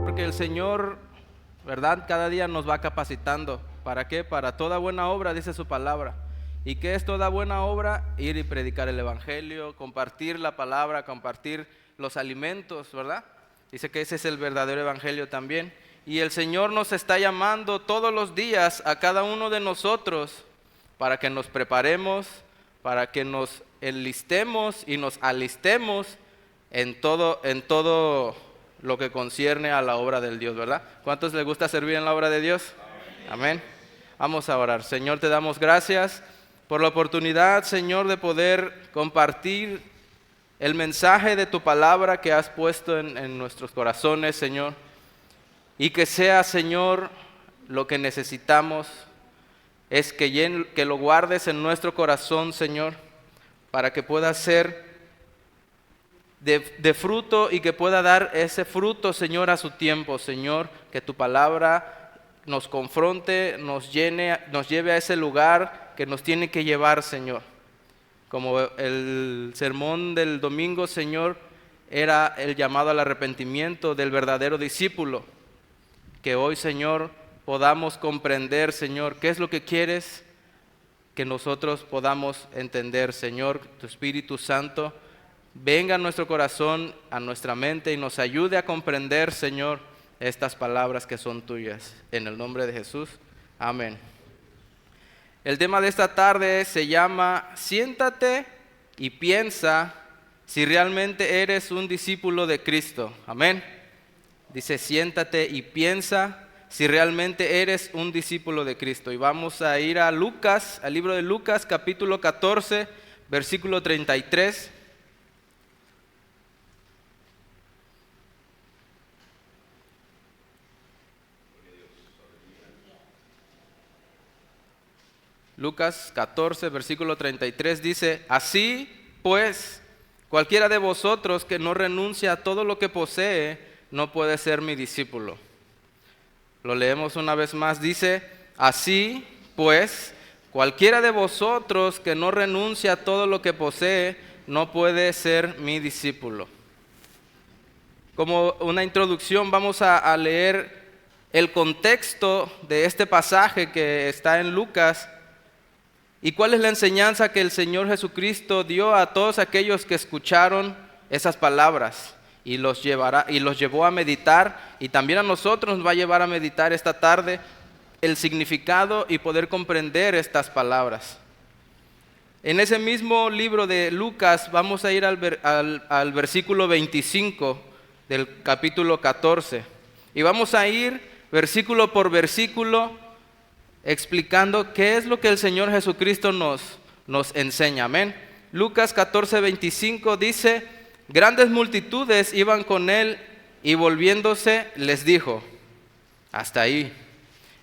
Porque el Señor, ¿verdad?, cada día nos va capacitando. ¿Para qué? Para toda buena obra, dice su palabra. ¿Y qué es toda buena obra? Ir y predicar el evangelio, compartir la palabra, compartir los alimentos, ¿verdad? Dice que ese es el verdadero evangelio también. Y el Señor nos está llamando todos los días a cada uno de nosotros para que nos preparemos, para que nos enlistemos y nos alistemos en todo lo que concierne a la obra del Dios, ¿verdad? ¿Cuántos les gusta servir en la obra de Dios? Amén. Vamos a orar. Señor, te damos gracias por la oportunidad, Señor, de poder compartir el mensaje de tu palabra que has puesto en nuestros corazones, Señor. Y que sea, Señor, lo que necesitamos es que lo guardes en nuestro corazón, Señor, para que pueda ser de fruto y que pueda dar ese fruto, Señor, a su tiempo, Señor, que tu palabra nos confronte, nos lleve a ese lugar que nos tiene que llevar, Señor. Como el sermón del domingo, Señor, era el llamado al arrepentimiento del verdadero discípulo. Que hoy, Señor, podamos comprender, Señor, qué es lo que quieres que nosotros podamos entender, Señor. Tu Espíritu Santo venga a nuestro corazón, a nuestra mente y nos ayude a comprender, Señor, estas palabras que son tuyas. En el nombre de Jesús, amén. El tema de esta tarde se llama Siéntate y piensa si realmente eres un discípulo de Cristo. Amén. Dice, siéntate y piensa si realmente eres un discípulo de Cristo. Y vamos a ir a Lucas, al libro de Lucas, capítulo 14, versículo 33. Lucas 14, versículo 33 dice, así pues, cualquiera de vosotros que no renuncia a todo lo que posee, no puede ser mi discípulo. Lo leemos una vez más, dice, así pues, cualquiera de vosotros que no renuncia a todo lo que posee, no puede ser mi discípulo. Como una introducción, vamos a leer el contexto de este pasaje que está en Lucas. ¿Y cuál es la enseñanza que el Señor Jesucristo dio a todos aquellos que escucharon esas palabras? Y los llevó a meditar, y también a nosotros nos va a llevar a meditar esta tarde el significado y poder comprender estas palabras. En ese mismo libro de Lucas vamos a ir al versículo 25 del capítulo 14. Y vamos a ir versículo por versículo explicando qué es lo que el Señor Jesucristo nos enseña. Amén. Lucas 14, 25 dice, grandes multitudes iban con él y volviéndose les dijo, hasta ahí.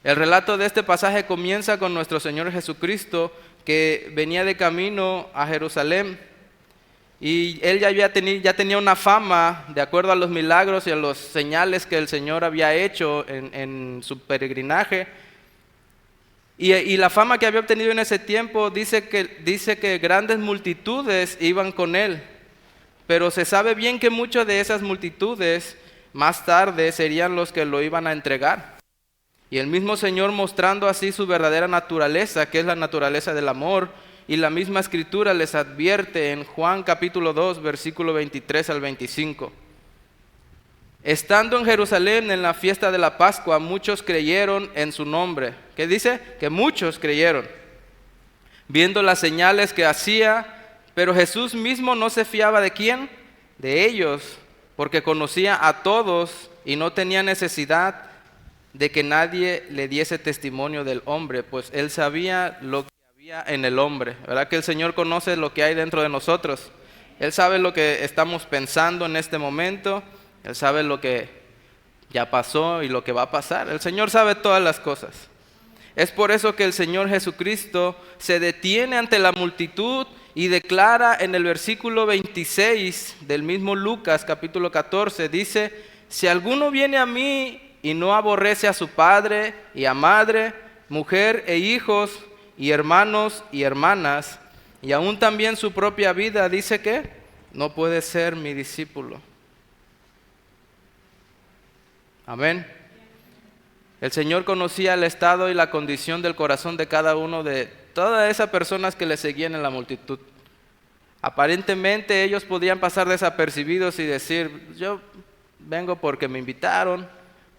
El relato de este pasaje comienza con nuestro Señor Jesucristo que venía de camino a Jerusalén y él ya tenía una fama de acuerdo a los milagros y a las señales que el Señor había hecho en su peregrinaje. Y la fama que había obtenido en ese tiempo dice que grandes multitudes iban con él. Pero se sabe bien que muchas de esas multitudes más tarde serían los que lo iban a entregar. Y el mismo Señor mostrando así su verdadera naturaleza, que es la naturaleza del amor. Y la misma Escritura les advierte en Juan capítulo 2, versículo 23 al 25. Estando en Jerusalén en la fiesta de la Pascua, muchos creyeron en su nombre. ¿Qué dice? Que muchos creyeron, viendo las señales que hacía, pero Jesús mismo no se fiaba ¿de quién? De ellos, porque conocía a todos y no tenía necesidad de que nadie le diese testimonio del hombre, pues él sabía lo que había en el hombre. ¿Verdad que el Señor conoce lo que hay dentro de nosotros? Él sabe lo que estamos pensando en este momento, Él sabe lo que ya pasó y lo que va a pasar. El Señor sabe todas las cosas. Es por eso que el Señor Jesucristo se detiene ante la multitud y declara en el versículo 26 del mismo Lucas capítulo 14, dice: si alguno viene a mí y no aborrece a su padre y a madre, mujer e hijos y hermanos y hermanas, y aún también su propia vida, dice que no puede ser mi discípulo. Amén. El Señor conocía el estado y la condición del corazón de cada uno de todas esas personas que le seguían en la multitud. Aparentemente ellos podían pasar desapercibidos y decir: yo vengo porque me invitaron,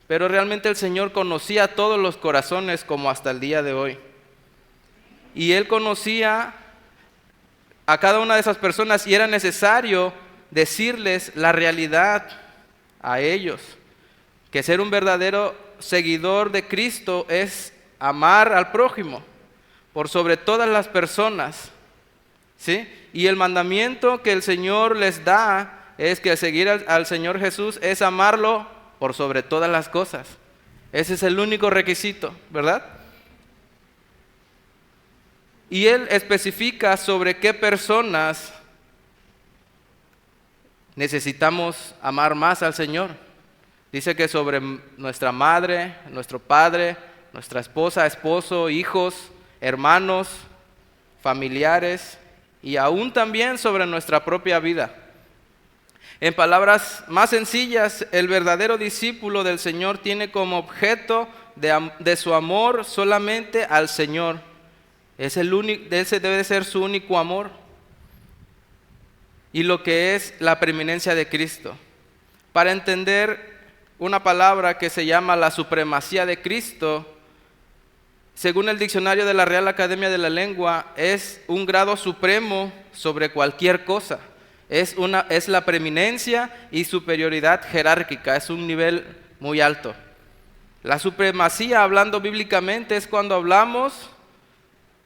pero realmente el Señor conocía todos los corazones, como hasta el día de hoy. Y Él conocía a cada una de esas personas y era necesario decirles la realidad a ellos, que ser un verdadero seguidor de Cristo es amar al prójimo por sobre todas las personas, ¿sí? Y el mandamiento que el Señor les da es que seguir al Señor Jesús es amarlo por sobre todas las cosas. Ese es el único requisito, ¿verdad? Y Él especifica sobre qué personas necesitamos amar más al Señor. Dice que sobre nuestra madre, nuestro padre, nuestra esposa, esposo, hijos, hermanos, familiares y aún también sobre nuestra propia vida. En palabras más sencillas, el verdadero discípulo del Señor tiene como objeto de su amor solamente al Señor. Ese debe ser su único amor. Y lo que es la preeminencia de Cristo. Para entender una palabra que se llama la supremacía de Cristo, según el diccionario de la Real Academia de la Lengua, es un grado supremo sobre cualquier cosa. Es la preeminencia y superioridad jerárquica, es un nivel muy alto. La supremacía, hablando bíblicamente, es cuando hablamos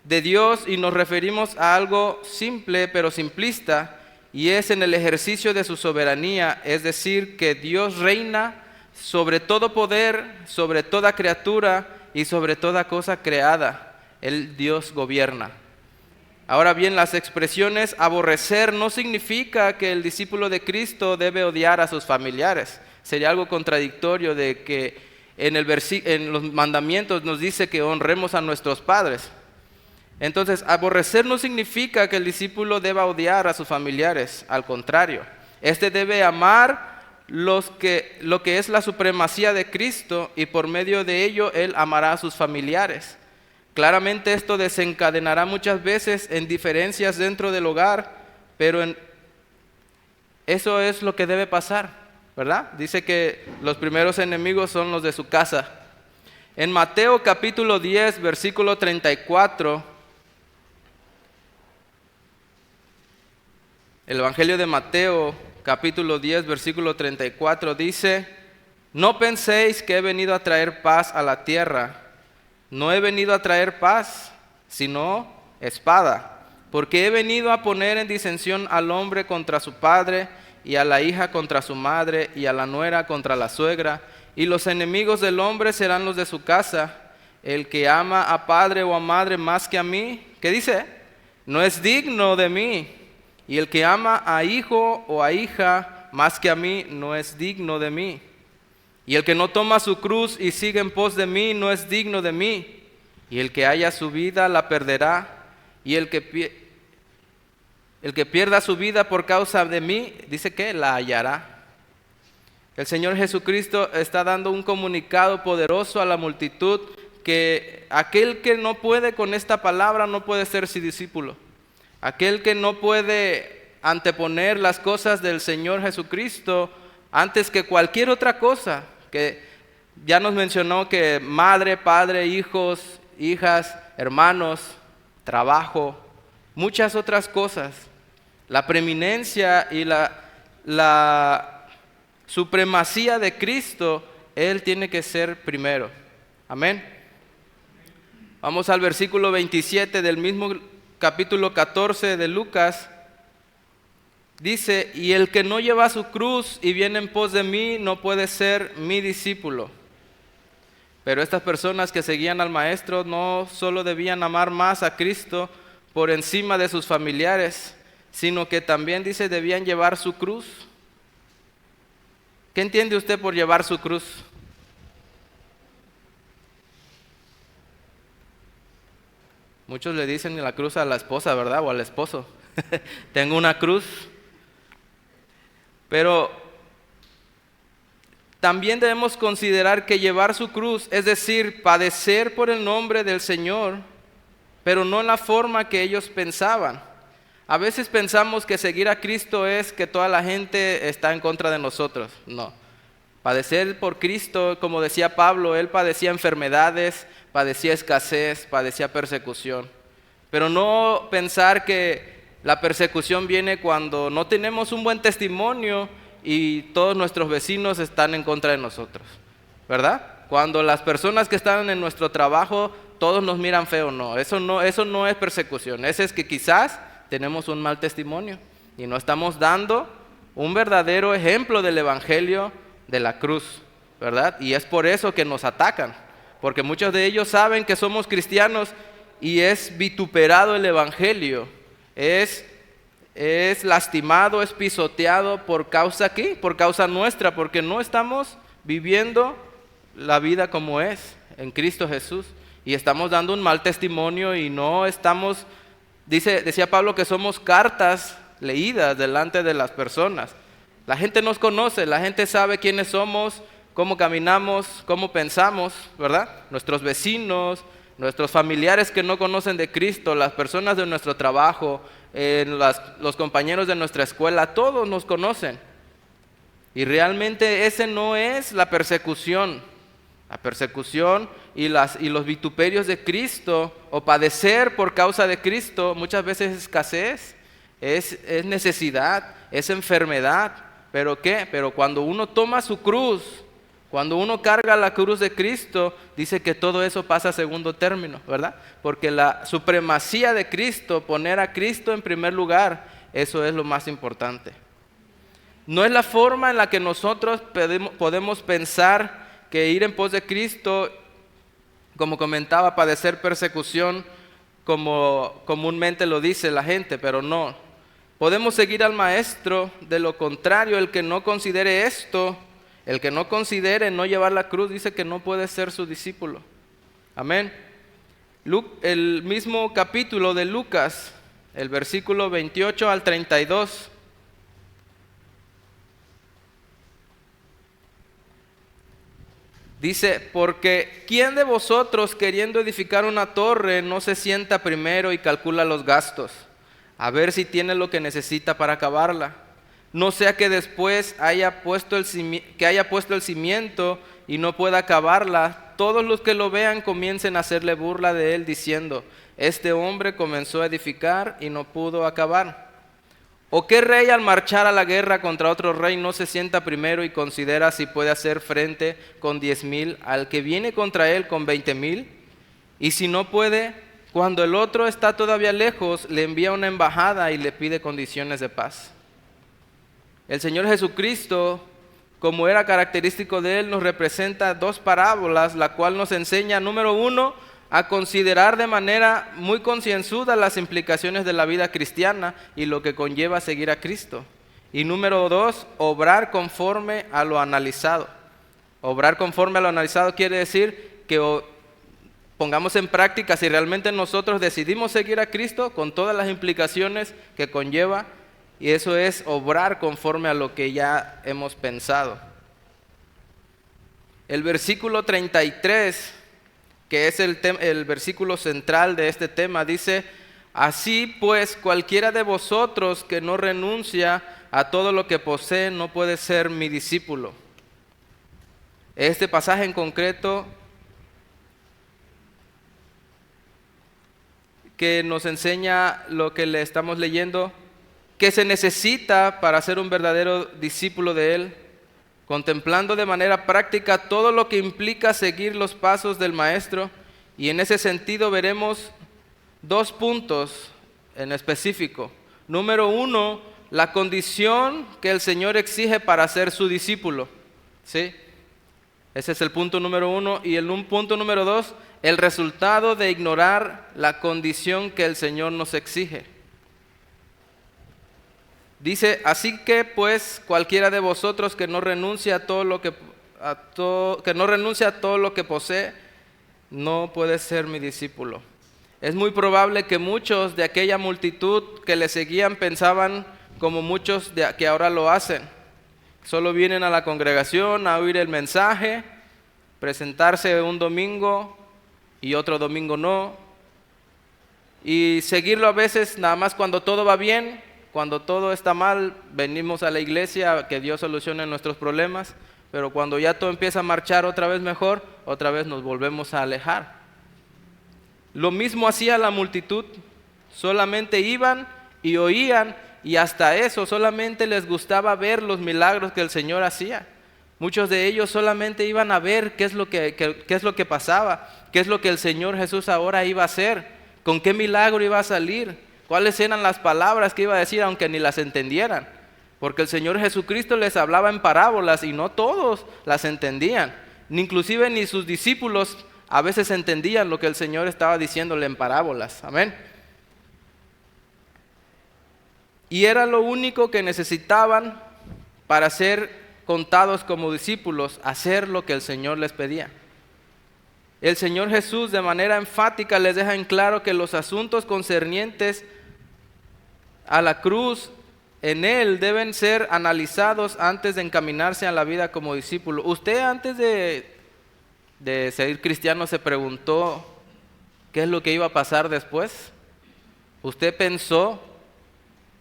de Dios y nos referimos a algo simple pero simplista, y es en el ejercicio de su soberanía, es decir, que Dios reina sobre todo poder, sobre toda criatura y sobre toda cosa creada. El Dios gobierna. Ahora bien, las expresiones aborrecer no significa que el discípulo de Cristo debe odiar a sus familiares. Sería algo contradictorio de que en los mandamientos nos dice que honremos a nuestros padres. Entonces, aborrecer no significa que el discípulo deba odiar a sus familiares. Al contrario, este debe amar lo que es la supremacía de Cristo, y por medio de ello Él amará a sus familiares. Claramente esto desencadenará muchas veces en diferencias dentro del hogar, pero eso es lo que debe pasar, ¿verdad? Dice que los primeros enemigos son los de su casa. En Mateo capítulo 10, versículo 34, el Evangelio de Mateo capítulo 10, versículo 34 dice: no penséis que he venido a traer paz a la tierra. No he venido a traer paz, sino espada. Porque he venido a poner en disensión al hombre contra su padre, y a la hija contra su madre, y a la nuera contra la suegra. Y los enemigos del hombre serán los de su casa. El que ama a padre o a madre más que a mí, ¿qué dice? No es digno de mí. Y el que ama a hijo o a hija más que a mí, no es digno de mí. Y el que no toma su cruz y sigue en pos de mí, no es digno de mí. Y el que haya su vida, la perderá. Y el que pierda su vida por causa de mí, dice que la hallará. El Señor Jesucristo está dando un comunicado poderoso a la multitud, que aquel que no puede con esta palabra no puede ser su discípulo. Aquel que no puede anteponer las cosas del Señor Jesucristo antes que cualquier otra cosa, que ya nos mencionó que madre, padre, hijos, hijas, hermanos, trabajo, muchas otras cosas. La preeminencia y la supremacía de Cristo, Él tiene que ser primero. Amén. Vamos al versículo 27 del mismo capítulo 14 de Lucas. Dice, y el que no lleva su cruz y viene en pos de mí no puede ser mi discípulo. Pero estas personas que seguían al Maestro no solo debían amar más a Cristo por encima de sus familiares, sino que también dice debían llevar su cruz. ¿Qué entiende usted por llevar su cruz? Muchos le dicen la cruz a la esposa, ¿verdad? O al esposo. Tengo una cruz. Pero también debemos considerar que llevar su cruz, es decir, padecer por el nombre del Señor, pero no en la forma que ellos pensaban. A veces pensamos que seguir a Cristo es que toda la gente está en contra de nosotros. No. Padecer por Cristo, como decía Pablo, Él padecía enfermedades, padecía escasez, padecía persecución. Pero no pensar que la persecución viene cuando no tenemos un buen testimonio y todos nuestros vecinos están en contra de nosotros, ¿verdad? Cuando las personas que están en nuestro trabajo, todos nos miran feo, no, eso no es persecución. Eso es que quizás tenemos un mal testimonio y no estamos dando un verdadero ejemplo del evangelio de la cruz, ¿verdad? Y es por eso que nos atacan, porque muchos de ellos saben que somos cristianos y es vituperado el evangelio, es lastimado, es pisoteado por causa ¿qué? Por causa nuestra, porque no estamos viviendo la vida como es en Cristo Jesús y estamos dando un mal testimonio y no estamos, decía Pablo que somos cartas leídas delante de las personas. La gente nos conoce, la gente sabe quiénes somos, cómo caminamos, cómo pensamos, ¿verdad? Nuestros vecinos, nuestros familiares que no conocen de Cristo, las personas de nuestro trabajo, los compañeros de nuestra escuela, todos nos conocen. Y realmente ese no es la persecución. La persecución y los vituperios de Cristo o padecer por causa de Cristo muchas veces es escasez, es necesidad, es enfermedad. ¿Pero qué? Pero cuando uno toma su cruz, cuando uno carga la cruz de Cristo, dice que todo eso pasa a segundo término, ¿verdad? Porque la supremacía de Cristo, poner a Cristo en primer lugar, eso es lo más importante. No es la forma en la que nosotros podemos pensar que ir en pos de Cristo, como comentaba, padecer persecución, como comúnmente lo dice la gente, pero no. Podemos seguir al Maestro, de lo contrario, el que no considere esto, el que no considere no llevar la cruz, dice que no puede ser su discípulo. Amén. El mismo capítulo de Lucas, el versículo 28 al 32. Dice, porque ¿quién de vosotros queriendo edificar una torre no se sienta primero y calcula los gastos, a ver si tiene lo que necesita para acabarla? No sea que después haya puesto el cimiento y no pueda acabarla, todos los que lo vean comiencen a hacerle burla de él diciendo, este hombre comenzó a edificar y no pudo acabar. ¿O qué rey al marchar a la guerra contra otro rey no se sienta primero y considera si puede hacer frente con 10,000 al que viene contra él con 20,000? Y si no puede, cuando el otro está todavía lejos, le envía una embajada y le pide condiciones de paz. El Señor Jesucristo, como era característico de Él, nos representa dos parábolas, la cual nos enseña, número uno, a considerar de manera muy concienzuda las implicaciones de la vida cristiana y lo que conlleva seguir a Cristo. Y número dos, obrar conforme a lo analizado. Obrar conforme a lo analizado quiere decir que pongamos en práctica si realmente nosotros decidimos seguir a Cristo con todas las implicaciones que conlleva. Y eso es obrar conforme a lo que ya hemos pensado. El versículo 33, que es el versículo central de este tema, dice, así pues cualquiera de vosotros que no renuncia a todo lo que posee no puede ser mi discípulo. Este pasaje en concreto que nos enseña lo que le estamos leyendo, que se necesita para ser un verdadero discípulo de Él, contemplando de manera práctica todo lo que implica seguir los pasos del Maestro, y en ese sentido veremos 2 puntos en específico. Número 1, la condición que el Señor exige para ser su discípulo, ¿sí? Ese es el punto número 1. Y el punto número 2, el resultado de ignorar la condición que el Señor nos exige. Dice, así que pues cualquiera de vosotros que no renuncie a todo lo que posee, no puede ser mi discípulo. Es muy probable que muchos de aquella multitud que le seguían pensaban como muchos que ahora lo hacen. Solo vienen a la congregación a oír el mensaje, presentarse un domingo y otro domingo no, y seguirlo a veces nada más cuando todo va bien. Cuando todo está mal, venimos a la iglesia a que Dios solucione nuestros problemas, pero cuando ya todo empieza a marchar otra vez mejor, otra vez nos volvemos a alejar. Lo mismo hacía la multitud, solamente iban y oían, y hasta eso solamente les gustaba ver los milagros que el Señor hacía. Muchos de ellos solamente iban a ver qué es lo que pasaba, qué es lo que el Señor Jesús ahora iba a hacer, con qué milagro iba a salir, cuáles eran las palabras que iba a decir, aunque ni las entendieran. Porque el Señor Jesucristo les hablaba en parábolas y no todos las entendían. Inclusive ni sus discípulos a veces entendían lo que el Señor estaba diciéndole en parábolas. Amén. Y era lo único que necesitaban para ser contados como discípulos, hacer lo que el Señor les pedía. El Señor Jesús de manera enfática les deja en claro que los asuntos concernientes a la cruz en Él deben ser analizados antes de encaminarse a la vida como discípulo. ¿Usted antes de ser cristiano se preguntó qué es lo que iba a pasar después? ¿Usted pensó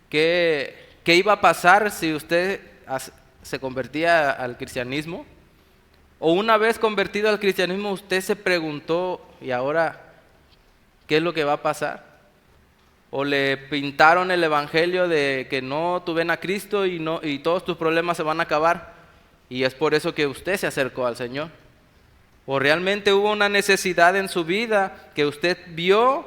qué iba a pasar si usted se convertía al cristianismo? ¿O una vez convertido al cristianismo usted se preguntó, ¿y ahora qué es lo que va a pasar? ¿O le pintaron el evangelio de que no, tú ven a Cristo y todos tus problemas se van a acabar, y es por eso que usted se acercó al Señor? ¿O realmente hubo una necesidad en su vida que usted vio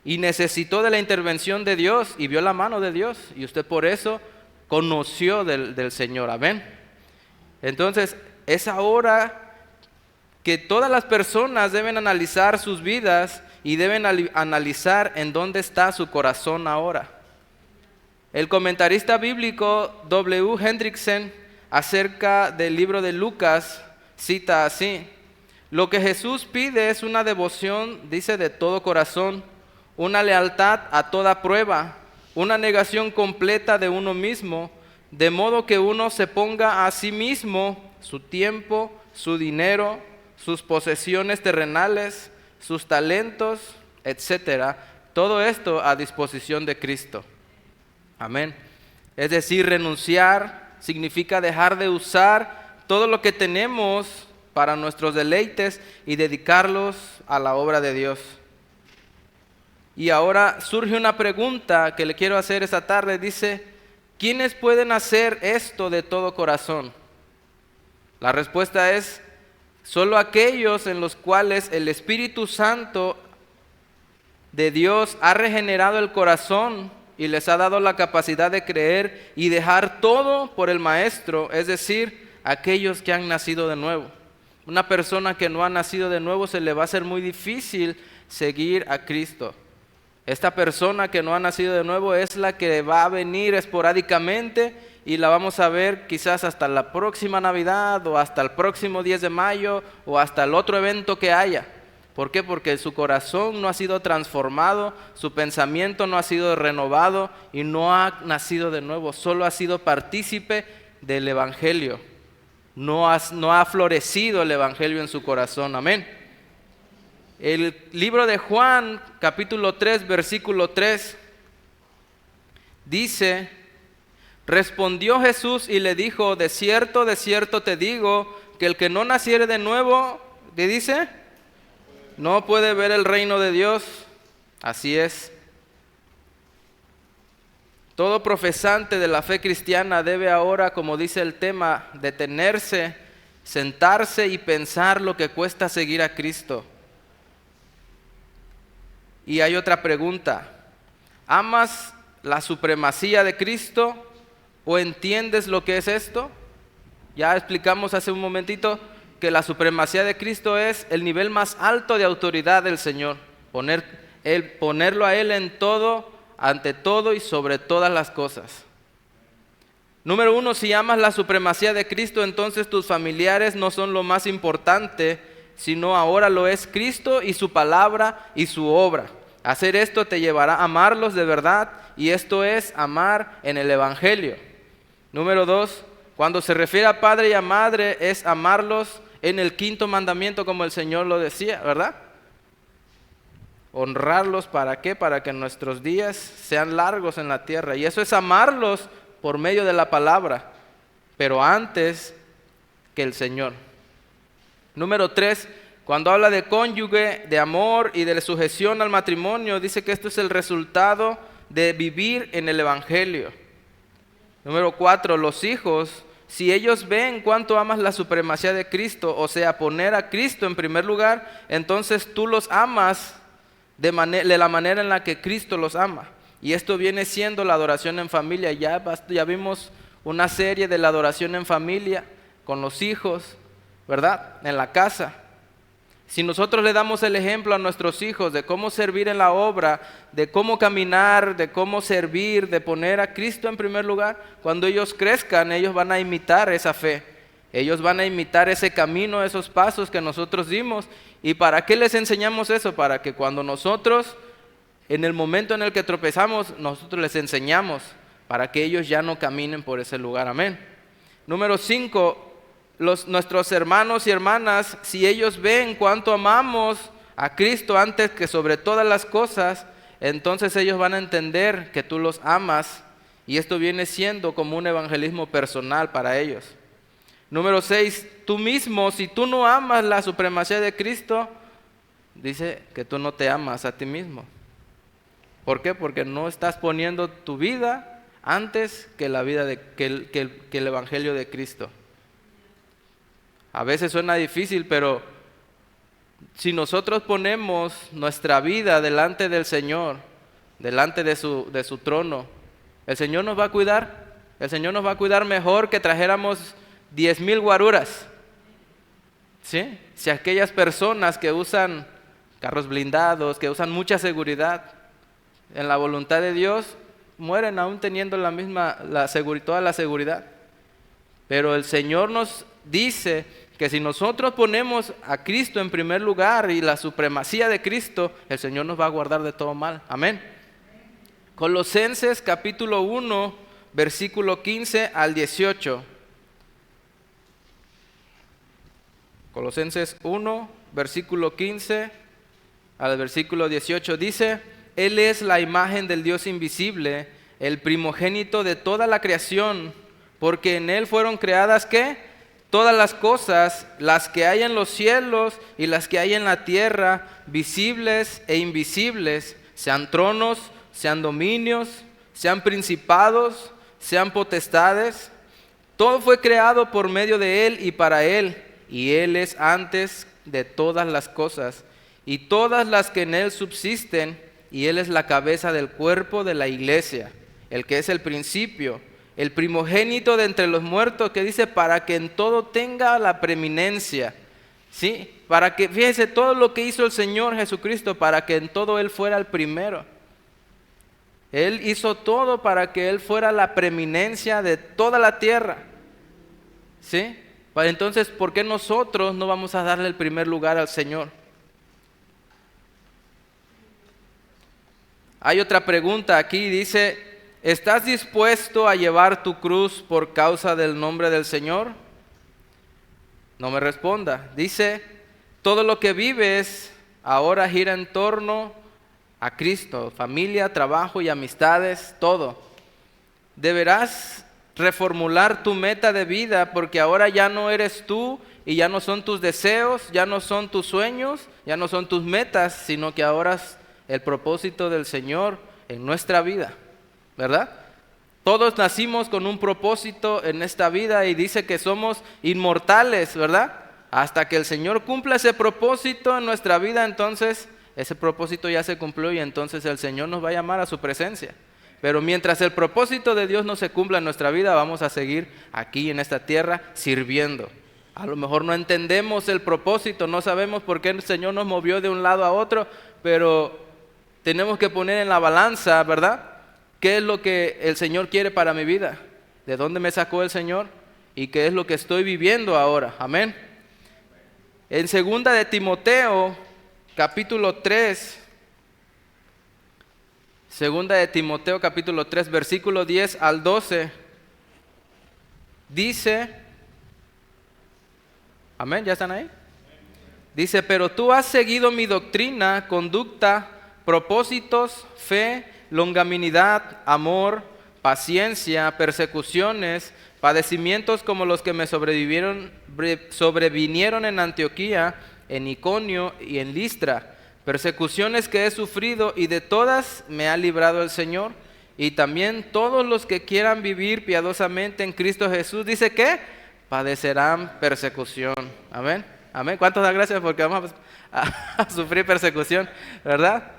y necesitó de la intervención de Dios y vio la mano de Dios y usted por eso conoció del Señor? Amén. Entonces es ahora que todas las personas deben analizar sus vidas y deben analizar en dónde está su corazón ahora. El comentarista bíblico W. Hendrickson acerca del libro de Lucas cita así: lo que Jesús pide es una devoción, dice, de todo corazón, una lealtad a toda prueba, una negación completa de uno mismo, de modo que uno se ponga a sí mismo su tiempo, su dinero, sus posesiones terrenales, sus talentos, etcétera, todo esto a disposición de Cristo. Amén. Es decir, renunciar significa dejar de usar todo lo que tenemos para nuestros deleites y dedicarlos a la obra de Dios. Y ahora surge una pregunta que le quiero hacer esta tarde. Dice, ¿quiénes pueden hacer esto de todo corazón? La respuesta es, solo aquellos en los cuales el Espíritu Santo de Dios ha regenerado el corazón y les ha dado la capacidad de creer y dejar todo por el Maestro, es decir, aquellos que han nacido de nuevo. Una persona que no ha nacido de nuevo se le va a hacer muy difícil seguir a Cristo. Esta persona que no ha nacido de nuevo es la que va a venir esporádicamente y la vamos a ver quizás hasta la próxima Navidad o hasta el próximo 10 de mayo o hasta el otro evento que haya. ¿Por qué? Porque su corazón no ha sido transformado, su pensamiento no ha sido renovado y no ha nacido de nuevo, solo ha sido partícipe del Evangelio. No ha florecido el Evangelio en su corazón. Amén. El libro de Juan, capítulo 3, versículo 3, dice: respondió Jesús y le dijo, de cierto te digo, que el que no naciere de nuevo, ¿qué dice? No puede ver el reino de Dios. Así es. Todo profesante de la fe cristiana debe ahora, como dice el tema, detenerse, sentarse y pensar lo que cuesta seguir a Cristo. Y hay otra pregunta: ¿amas la supremacía de Cristo o entiendes lo que es esto? Ya explicamos hace un momentito que la supremacía de Cristo es el nivel más alto de autoridad del Señor. Ponerlo a Él en todo, ante todo y sobre todas las cosas. Número 1, si amas la supremacía de Cristo, entonces tus familiares no son lo más importante, sino ahora lo es Cristo y su palabra y su obra. Hacer esto te llevará a amarlos de verdad, y esto es amar en el Evangelio. Número 2, cuando se refiere a padre y a madre, es amarlos en el quinto mandamiento, como el Señor lo decía, ¿verdad? Honrarlos, ¿para qué? Para que nuestros días sean largos en la tierra. Y eso es amarlos por medio de la palabra, pero antes que el Señor. Número 3, cuando habla de cónyuge, de amor y de sujeción al matrimonio, dice que esto es el resultado de vivir en el Evangelio. Número 4, los hijos, si ellos ven cuánto amas la supremacía de Cristo, o sea, poner a Cristo en primer lugar, entonces tú los amas de la manera en la que Cristo los ama. Y esto viene siendo la adoración en familia. Ya vimos una serie de la adoración en familia con los hijos, ¿verdad? En la casa. Si nosotros le damos el ejemplo a nuestros hijos de cómo servir en la obra, de cómo caminar, de cómo servir, de poner a Cristo en primer lugar, cuando ellos crezcan, ellos van a imitar esa fe. Ellos van a imitar ese camino, esos pasos que nosotros dimos. ¿Y para qué les enseñamos eso? Para que cuando nosotros, en el momento en el que tropezamos, nosotros les enseñamos, para que ellos ya no caminen por ese lugar. Amén. Número 5, nuestros hermanos y hermanas, si ellos ven cuánto amamos a Cristo antes que sobre todas las cosas, entonces ellos van a entender que tú los amas, y esto viene siendo como un evangelismo personal para ellos. Número 6, tú mismo, si tú no amas la supremacía de Cristo, dice que tú no te amas a ti mismo. ¿Por qué? Porque no estás poniendo tu vida antes que la vida que el evangelio de Cristo. A veces suena difícil, pero si nosotros ponemos nuestra vida delante del Señor, delante de su trono, el Señor nos va a cuidar. El Señor nos va a cuidar mejor que trajéramos 10,000 guaruras. ¿Sí? Si aquellas personas que usan carros blindados, que usan mucha seguridad, en la voluntad de Dios, mueren aún teniendo toda la seguridad. Pero el Señor nos dice que si nosotros ponemos a Cristo en primer lugar y la supremacía de Cristo, el Señor nos va a guardar de todo mal. Amén. Colosenses capítulo 1, versículo 15 al 18. Colosenses 1, versículo 15 al versículo 18 dice: Él es la imagen del Dios invisible, el primogénito de toda la creación, porque en Él fueron creadas, ¿qué? Todas las cosas, las que hay en los cielos y las que hay en la tierra, visibles e invisibles, sean tronos, sean dominios, sean principados, sean potestades. Todo fue creado por medio de Él y para Él, y Él es antes de todas las cosas, y todas las que en Él subsisten, y Él es la cabeza del cuerpo de la iglesia, el que es el principio, el primogénito de entre los muertos, que dice, para que en todo tenga la preeminencia. ¿Sí? Para que, fíjese, todo lo que hizo el Señor Jesucristo, para que en todo Él fuera el primero. Él hizo todo para que Él fuera la preeminencia de toda la tierra. ¿Sí? Entonces, ¿por qué nosotros no vamos a darle el primer lugar al Señor? Hay otra pregunta aquí, dice: ¿estás dispuesto a llevar tu cruz por causa del nombre del Señor? No me responda. Dice: todo lo que vives ahora gira en torno a Cristo, familia, trabajo y amistades, todo. Deberás reformular tu meta de vida, porque ahora ya no eres tú y ya no son tus deseos, ya no son tus sueños, ya no son tus metas, sino que ahora es el propósito del Señor en nuestra vida, ¿verdad? Todos nacimos con un propósito en esta vida y dice que somos inmortales, ¿verdad? Hasta que el Señor cumpla ese propósito en nuestra vida, entonces ese propósito ya se cumplió y entonces el Señor nos va a llamar a su presencia. Pero mientras el propósito de Dios no se cumpla en nuestra vida, vamos a seguir aquí en esta tierra sirviendo. A lo mejor no entendemos el propósito, no sabemos por qué el Señor nos movió de un lado a otro, pero tenemos que poner en la balanza, ¿verdad? ¿Qué es lo que el Señor quiere para mi vida? ¿De dónde me sacó el Señor? ¿Y qué es lo que estoy viviendo ahora? Amén. En 2 de Timoteo, capítulo 3, 2 de Timoteo, capítulo 3, versículo 10 al 12, dice, amén, ¿ya están ahí? Dice, pero tú has seguido mi doctrina, conducta, propósitos, fe, longanimidad, amor, paciencia, persecuciones, padecimientos como los que me sobrevinieron en Antioquía, en Iconio y en Listra, persecuciones que he sufrido y de todas me ha librado el Señor. Y también todos los que quieran vivir piadosamente en Cristo Jesús, dice que padecerán persecución. Amén. Amén. ¿Cuántos dan gracias porque vamos a sufrir persecución, verdad?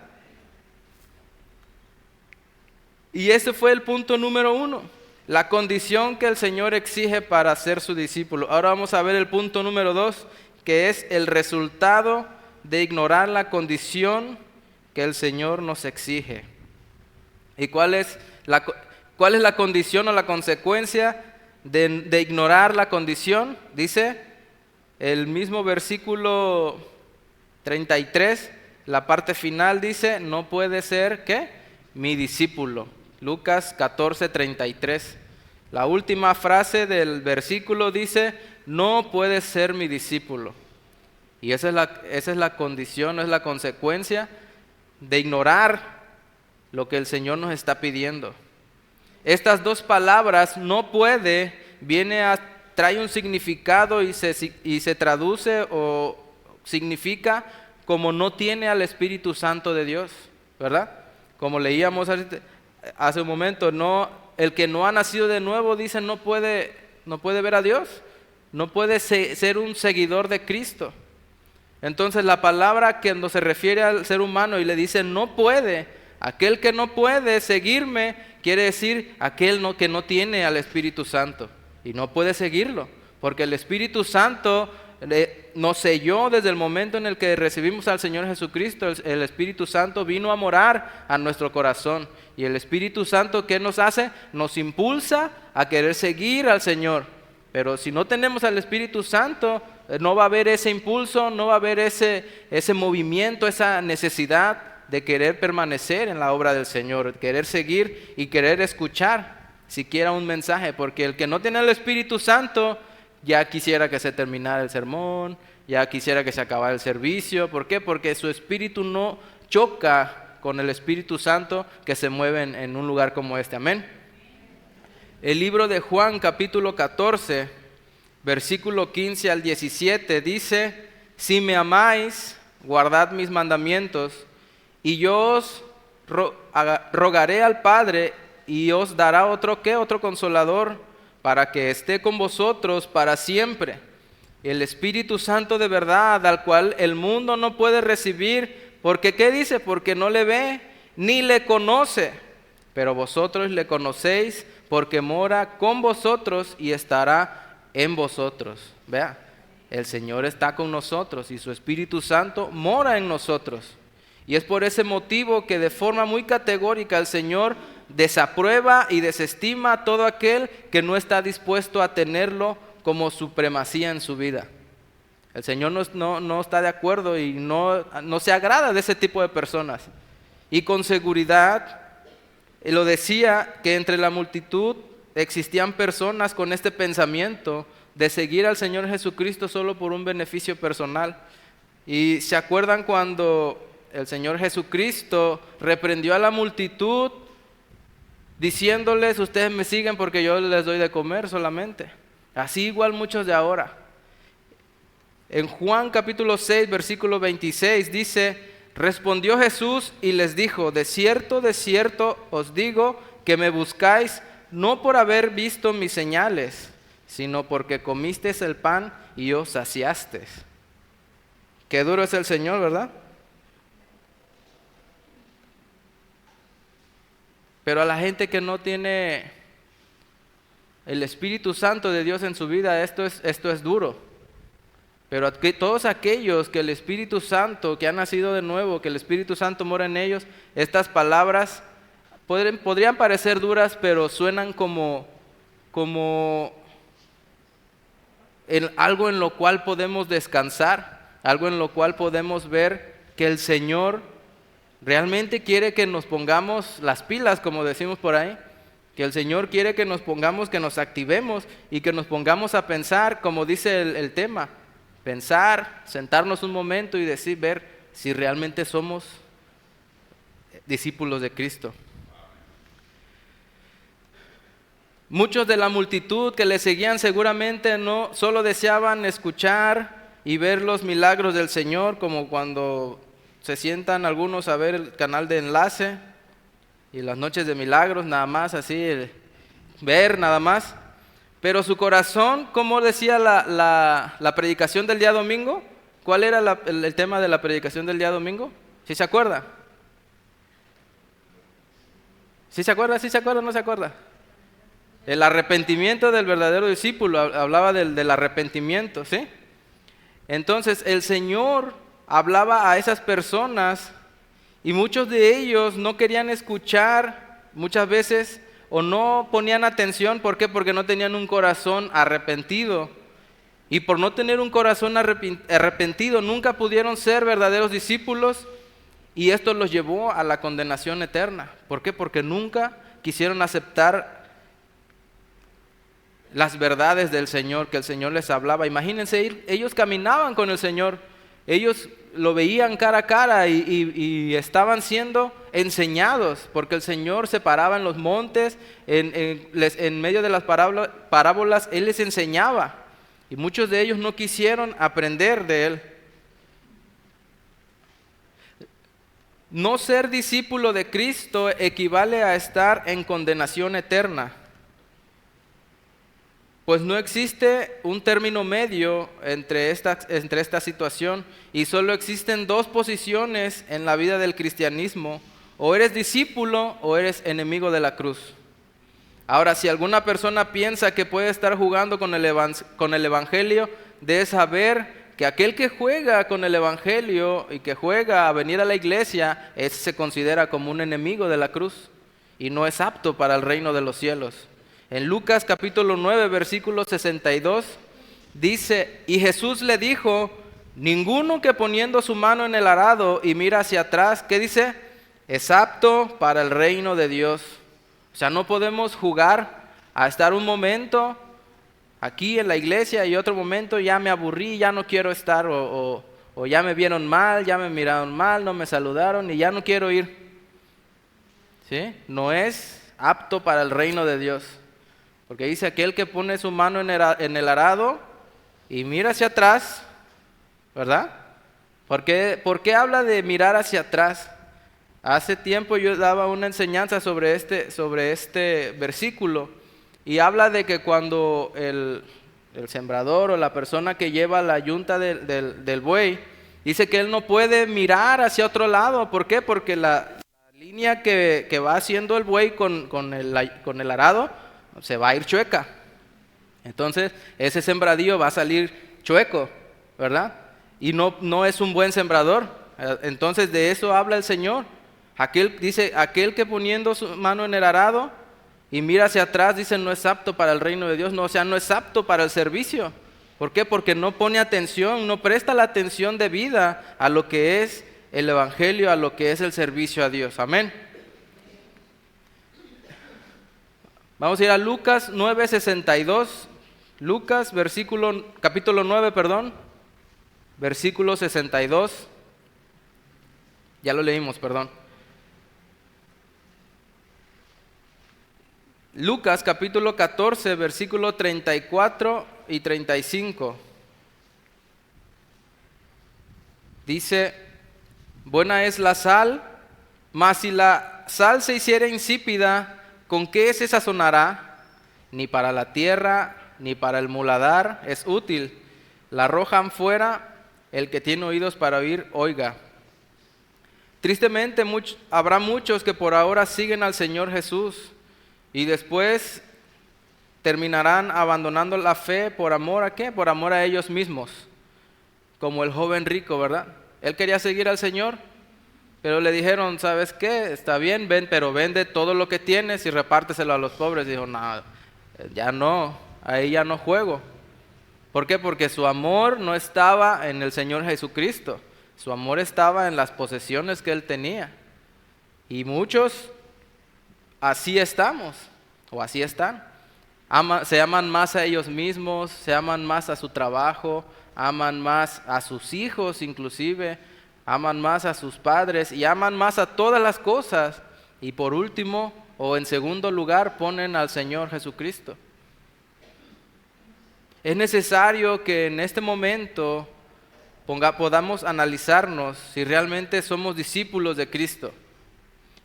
Y ese fue el punto número 1, la condición que el Señor exige para ser su discípulo. Ahora vamos a ver el punto número 2, que es el resultado de ignorar la condición que el Señor nos exige. ¿Y cuál es la condición o la consecuencia de ignorar la condición? Dice el mismo versículo 33, la parte final dice, no puede ser, ¿qué? Mi discípulo. Lucas 14:33. La última frase del versículo dice, no puede ser mi discípulo. Y esa es la condición, es la consecuencia de ignorar lo que el Señor nos está pidiendo. Estas dos palabras, no puede, trae un significado y se traduce o significa como no tiene al Espíritu Santo de Dios, ¿verdad? Como leíamos hace un momento, el que no ha nacido de nuevo, dice, no puede ver a Dios, no puede ser un seguidor de Cristo. Entonces la palabra que cuando se refiere al ser humano y le dice no puede, aquel que no puede seguirme, quiere decir aquel que no tiene al Espíritu Santo y no puede seguirlo, porque el Espíritu Santo nos selló desde el momento en el que recibimos al Señor Jesucristo. El Espíritu Santo vino a morar a nuestro corazón. Y el Espíritu Santo, ¿qué nos hace? Nos impulsa a querer seguir al Señor. Pero si no tenemos al Espíritu Santo, no va a haber ese impulso, no va a haber ese movimiento, esa necesidad de querer permanecer en la obra del Señor, querer seguir y querer escuchar siquiera un mensaje. Porque el que no tiene el Espíritu Santo, ya quisiera que se terminara el sermón, ya quisiera que se acabara el servicio. ¿Por qué? Porque su espíritu no choca con el Espíritu Santo que se mueve en un lugar como este. Amén. El libro de Juan, capítulo 14, versículo 15 al 17, dice, si me amáis, guardad mis mandamientos, y yo os rogaré al Padre, y os dará otro consolador, para que esté con vosotros para siempre, el Espíritu Santo de verdad, al cual el mundo no puede recibir, porque ¿qué dice? Porque no le ve ni le conoce, pero vosotros le conocéis, porque mora con vosotros y estará en vosotros. Vea, el Señor está con nosotros y su Espíritu Santo mora en nosotros. Y es por ese motivo que de forma muy categórica el Señor desaprueba y desestima a todo aquel que no está dispuesto a tenerlo como supremacía en su vida. El Señor no está de acuerdo y no se agrada de ese tipo de personas. Y con seguridad, lo decía, que entre la multitud existían personas con este pensamiento de seguir al Señor Jesucristo solo por un beneficio personal. Y ¿se acuerdan cuando el Señor Jesucristo reprendió a la multitud diciéndoles, ustedes me siguen porque yo les doy de comer solamente? Así igual muchos de ahora. En Juan capítulo 6, versículo 26 dice, respondió Jesús y les dijo, de cierto os digo que me buscáis no por haber visto mis señales, sino porque comisteis el pan y os saciasteis. Qué duro es el Señor, ¿verdad? Pero a la gente que no tiene el Espíritu Santo de Dios en su vida, esto es duro. Pero todos aquellos que el Espíritu Santo, que han nacido de nuevo, que el Espíritu Santo mora en ellos, estas palabras podrían parecer duras, pero suenan como algo en lo cual podemos descansar, algo en lo cual podemos ver que el Señor realmente quiere que nos pongamos las pilas, como decimos por ahí, que el Señor quiere que nos pongamos, que nos activemos y que nos pongamos a pensar, como dice el tema, pensar, sentarnos un momento y ver si realmente somos discípulos de Cristo. Muchos de la multitud que le seguían seguramente no solo deseaban escuchar y ver los milagros del Señor, como cuando se sientan algunos a ver el canal de Enlace y las noches de milagros, nada más así, ver nada más. Pero su corazón, ¿cómo decía la predicación del día domingo? ¿Cuál era el tema de la predicación del día domingo? ¿Sí se acuerda? ¿Sí se acuerda? ¿Sí se acuerda o no se acuerda? El arrepentimiento del verdadero discípulo, hablaba del arrepentimiento, ¿sí? Entonces el Señor hablaba a esas personas y muchos de ellos no querían escuchar muchas veces o no ponían atención. ¿Por qué? Porque no tenían un corazón arrepentido. Y por no tener un corazón arrepentido nunca pudieron ser verdaderos discípulos y esto los llevó a la condenación eterna. ¿Por qué? Porque nunca quisieron aceptar las verdades del Señor, que el Señor les hablaba. Imagínense, ellos caminaban con el Señor, ellos lo veían cara a cara y estaban siendo enseñados, porque el Señor se paraba en los montes, en medio de las parábolas, Él les enseñaba, y muchos de ellos no quisieron aprender de Él. No ser discípulo de Cristo equivale a estar en condenación eterna, pues no existe un término medio entre esta situación y solo existen dos posiciones en la vida del cristianismo: o eres discípulo o eres enemigo de la cruz. Ahora, si alguna persona piensa que puede estar jugando con el evangelio, debe saber que aquel que juega con el evangelio y que juega a venir a la iglesia, ese se considera como un enemigo de la cruz y no es apto para el reino de los cielos. En Lucas capítulo 9, versículo 62, dice: y Jesús le dijo, ninguno que poniendo su mano en el arado y mira hacia atrás, ¿qué dice? Es apto para el reino de Dios. O sea, no podemos jugar a estar un momento aquí en la iglesia y otro momento ya me aburrí, ya no quiero estar, o ya me vieron mal, ya me miraron mal, no me saludaron y ya no quiero ir. ¿Sí? No es apto para el reino de Dios. Porque dice: aquel que pone su mano en el arado y mira hacia atrás, ¿verdad? ¿Por qué habla de mirar hacia atrás? Hace tiempo yo daba una enseñanza sobre este versículo y habla de que cuando el sembrador o la persona que lleva la yunta del buey, dice que él no puede mirar hacia otro lado. ¿Por qué? Porque la línea que va haciendo el buey con el arado se va a ir chueca. Entonces ese sembradío va a salir chueco, ¿verdad? Y no es un buen sembrador. Entonces de eso habla el Señor. Dice: aquel que poniendo su mano en el arado y mira hacia atrás, dice, no es apto para el reino de Dios. No, o sea, no es apto para el servicio. ¿Por qué? Porque no pone atención, no presta la atención debida a lo que es el evangelio, a lo que es el servicio a Dios. Amén. Vamos a ir a Lucas 9:62. Lucas capítulo 9, versículo 62. Ya lo leímos, perdón. Lucas capítulo 14, versículo 34 y 35. Dice: buena es la sal, mas si la sal se hiciera insípida, ¿con qué se sazonará? Ni para la tierra, ni para el muladar es útil. La arrojan fuera, el que tiene oídos para oír, oiga. Tristemente habrá muchos que por ahora siguen al Señor Jesús y después terminarán abandonando la fe por amor ¿a qué? Por amor a ellos mismos, como el joven rico, ¿verdad? Él quería seguir al Señor, pero le dijeron, ¿sabes qué? Está bien, ven, pero vende todo lo que tienes y repárteselo a los pobres. Dijo, no, ya no, ahí ya no juego. ¿Por qué? Porque su amor no estaba en el Señor Jesucristo, su amor estaba en las posesiones que él tenía. Y muchos así estamos, o así están. Se aman más a ellos mismos, se aman más a su trabajo, aman más a sus hijos inclusive, aman más a sus padres y aman más a todas las cosas. Y por último, o en segundo lugar, ponen al Señor Jesucristo. Es necesario que en este momento podamos analizarnos si realmente somos discípulos de Cristo.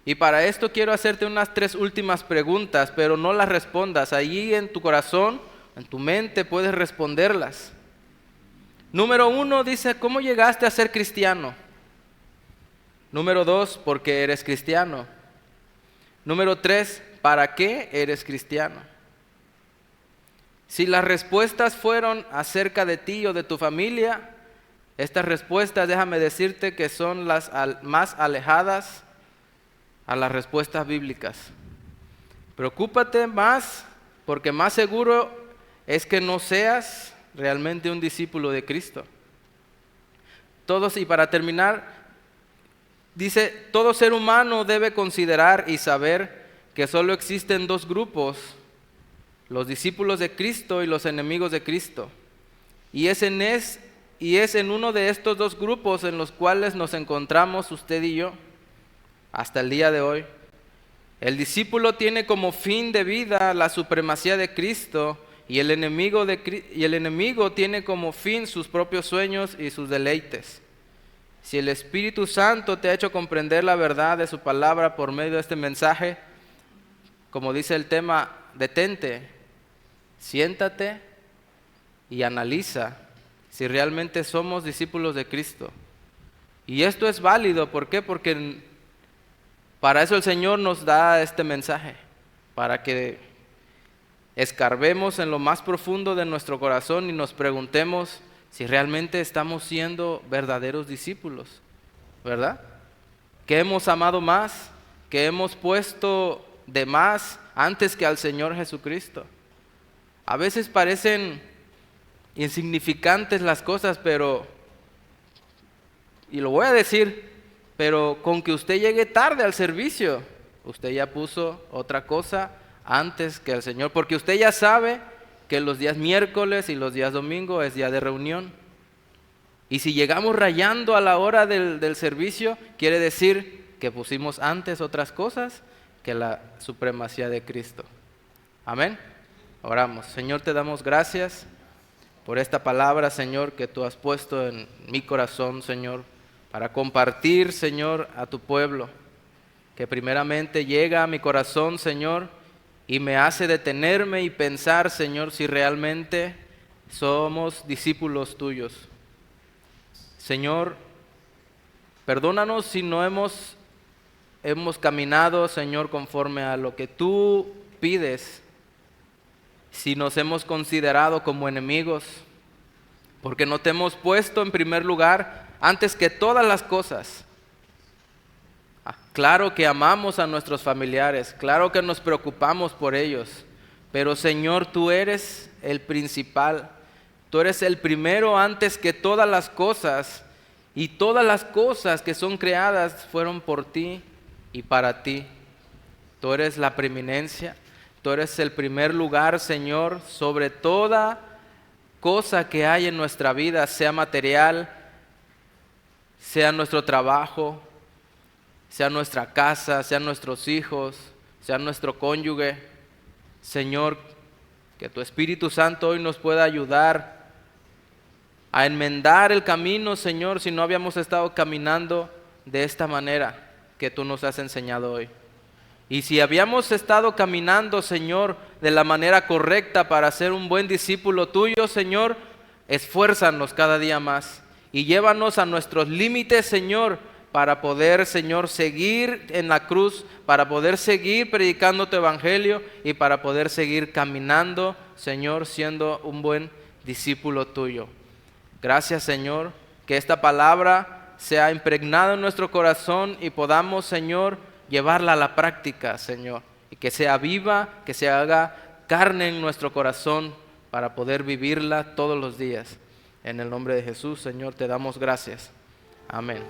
Y para esto quiero hacerte unas 3 últimas preguntas, pero no las respondas. Allí en tu corazón, en tu mente, puedes responderlas. Número 1 dice, ¿cómo llegaste a ser cristiano? Número 2, ¿por qué eres cristiano? Número 3, ¿para qué eres cristiano? Si las respuestas fueron acerca de ti o de tu familia, estas respuestas, déjame decirte que son las más alejadas a las respuestas bíblicas. Preocúpate más, porque más seguro es que no seas realmente un discípulo de Cristo. Y para terminar, dice, todo ser humano debe considerar y saber que solo existen 2 grupos, los discípulos de Cristo y los enemigos de Cristo. Y es en uno de estos 2 grupos en los cuales nos encontramos usted y yo hasta el día de hoy. El discípulo tiene como fin de vida la supremacía de Cristo y el enemigo tiene como fin sus propios sueños y sus deleites. Si el Espíritu Santo te ha hecho comprender la verdad de su palabra por medio de este mensaje, como dice el tema, detente, siéntate y analiza si realmente somos discípulos de Cristo. Y esto es válido, ¿por qué? Porque para eso el Señor nos da este mensaje, para que escarbemos en lo más profundo de nuestro corazón y nos preguntemos si realmente estamos siendo verdaderos discípulos, ¿verdad? ¿Qué hemos amado más? ¿Qué hemos puesto de más antes que al Señor Jesucristo? A veces parecen insignificantes las cosas, y lo voy a decir, pero con que usted llegue tarde al servicio, usted ya puso otra cosa antes que el Señor, porque usted ya sabe que los días miércoles y los días domingo es día de reunión. Y si llegamos rayando a la hora del servicio, quiere decir que pusimos antes otras cosas que la supremacía de Cristo. Amén. Oramos. Señor, te damos gracias por esta palabra, Señor, que tú has puesto en mi corazón, Señor, para compartir, Señor, a tu pueblo, que primeramente llega a mi corazón, Señor, y me hace detenerme y pensar, Señor, si realmente somos discípulos tuyos. Señor, perdónanos si no hemos caminado, Señor, conforme a lo que tú pides, si nos hemos considerado como enemigos, porque no te hemos puesto en primer lugar antes que todas las cosas. Claro que amamos a nuestros familiares, claro que nos preocupamos por ellos, pero Señor, tú eres el principal, tú eres el primero antes que todas las cosas, y todas las cosas que son creadas fueron por ti y para ti. Tú eres la preeminencia, tú eres el primer lugar, Señor, sobre toda cosa que hay en nuestra vida, sea material, sea nuestro trabajo, sea nuestra casa, sean nuestros hijos, sea nuestro cónyuge. Señor, que tu Espíritu Santo hoy nos pueda ayudar a enmendar el camino, Señor, si no habíamos estado caminando de esta manera que tú nos has enseñado hoy. Y si habíamos estado caminando, Señor, de la manera correcta para ser un buen discípulo tuyo, Señor, esfuérzanos cada día más y llévanos a nuestros límites, Señor, para poder, Señor, seguir en la cruz, para poder seguir predicando tu evangelio y para poder seguir caminando, Señor, siendo un buen discípulo tuyo. Gracias, Señor, que esta palabra sea impregnada en nuestro corazón y podamos, Señor, llevarla a la práctica, Señor, y que sea viva, que se haga carne en nuestro corazón para poder vivirla todos los días. En el nombre de Jesús, Señor, te damos gracias. Amén.